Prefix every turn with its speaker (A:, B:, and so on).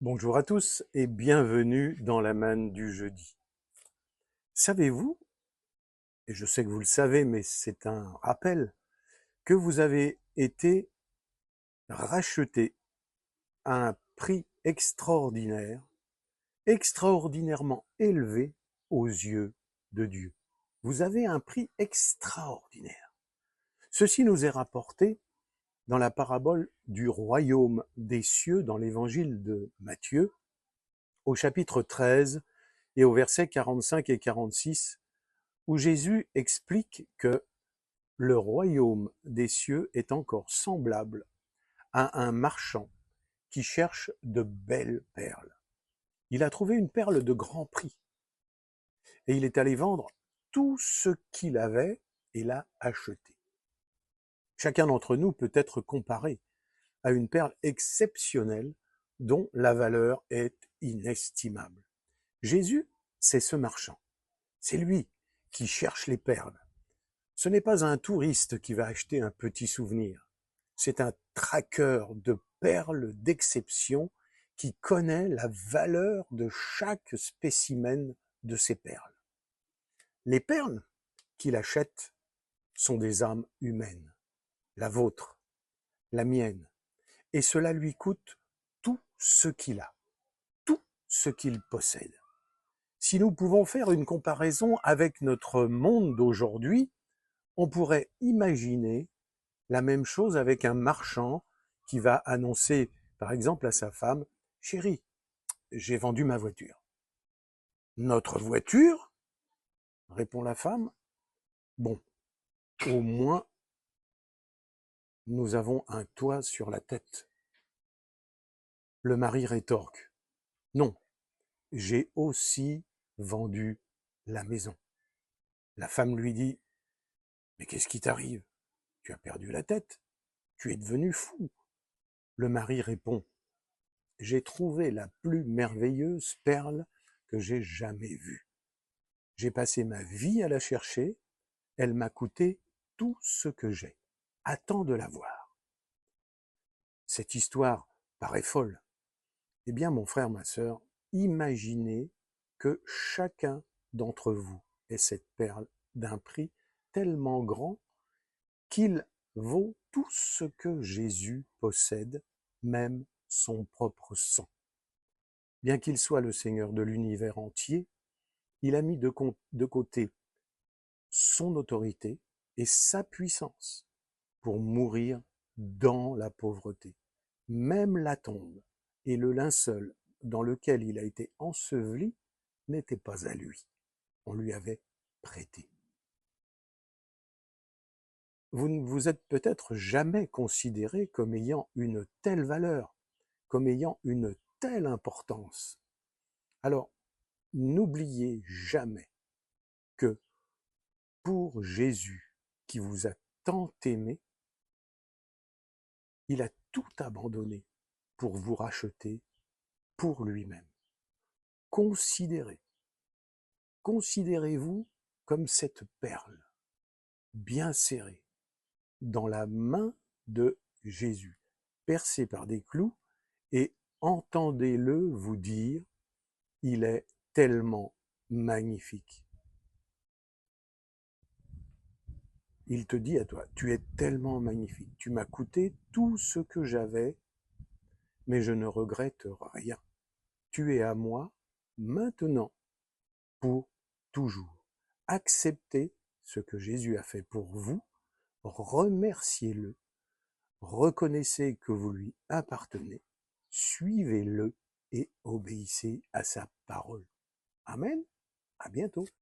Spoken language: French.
A: Bonjour à tous et bienvenue dans la manne du jeudi. Savez-vous, et je sais que vous le savez, mais c'est un rappel, que vous avez été racheté à un prix extraordinaire, extraordinairement élevé aux yeux de Dieu. Vous avez un prix extraordinaire. Ceci nous est rapporté dans la parabole du royaume des cieux dans l'évangile de Matthieu, au chapitre 13 et au verset 45 et 46, où Jésus explique que le royaume des cieux est encore semblable à un marchand qui cherche de belles perles. Il a trouvé une perle de grand prix et il est allé vendre tout ce qu'il avait et l'a achetée. Chacun d'entre nous peut être comparé à une perle exceptionnelle dont la valeur est inestimable. Jésus, c'est ce marchand. C'est lui qui cherche les perles. Ce n'est pas un touriste qui va acheter un petit souvenir. C'est un traqueur de perles d'exception qui connaît la valeur de chaque spécimen de ces perles. Les perles qu'il achète sont des âmes humaines, la vôtre, la mienne, et cela lui coûte tout ce qu'il a, tout ce qu'il possède. Si nous pouvons faire une comparaison avec notre monde d'aujourd'hui, on pourrait imaginer la même chose avec un marchand qui va annoncer, par exemple, à sa femme, « Chérie, j'ai vendu ma voiture. » « Notre voiture ?» répond la femme. « Bon, au moins, nous avons un toit sur la tête. » Le mari rétorque, « Non, j'ai aussi vendu la maison. » La femme lui dit, « Mais qu'est-ce qui t'arrive? Tu as perdu la tête. Tu es devenu fou. » Le mari répond, « J'ai trouvé la plus merveilleuse perle que j'ai jamais vue. J'ai passé ma vie à la chercher, elle m'a coûté tout ce que j'ai. Attends de la voir. » Cette histoire paraît folle. Eh bien, mon frère, ma sœur, imaginez que chacun d'entre vous ait cette perle d'un prix tellement grand qu'il vaut tout ce que Jésus possède, même son propre sang. Bien qu'il soit le Seigneur de l'univers entier, il a mis de côté son autorité et sa puissance pour mourir dans la pauvreté. Même la tombe et le linceul dans lequel il a été enseveli n'étaient pas à lui. On lui avait prêté. Vous ne vous êtes peut-être jamais considéré comme ayant une telle valeur, comme ayant une telle importance. Alors, n'oubliez jamais que pour Jésus, qui vous a tant aimé, il a tout abandonné pour vous racheter pour lui-même. Considérez-vous comme cette perle bien serrée dans la main de Jésus, percée par des clous, et entendez-le vous dire, il est tellement magnifique. Il te dit à toi, tu es tellement magnifique, tu m'as coûté tout ce que j'avais, mais je ne regrette rien. Tu es à moi maintenant, pour toujours. Acceptez ce que Jésus a fait pour vous, remerciez-le, reconnaissez que vous lui appartenez, suivez-le et obéissez à sa parole. Amen. À bientôt.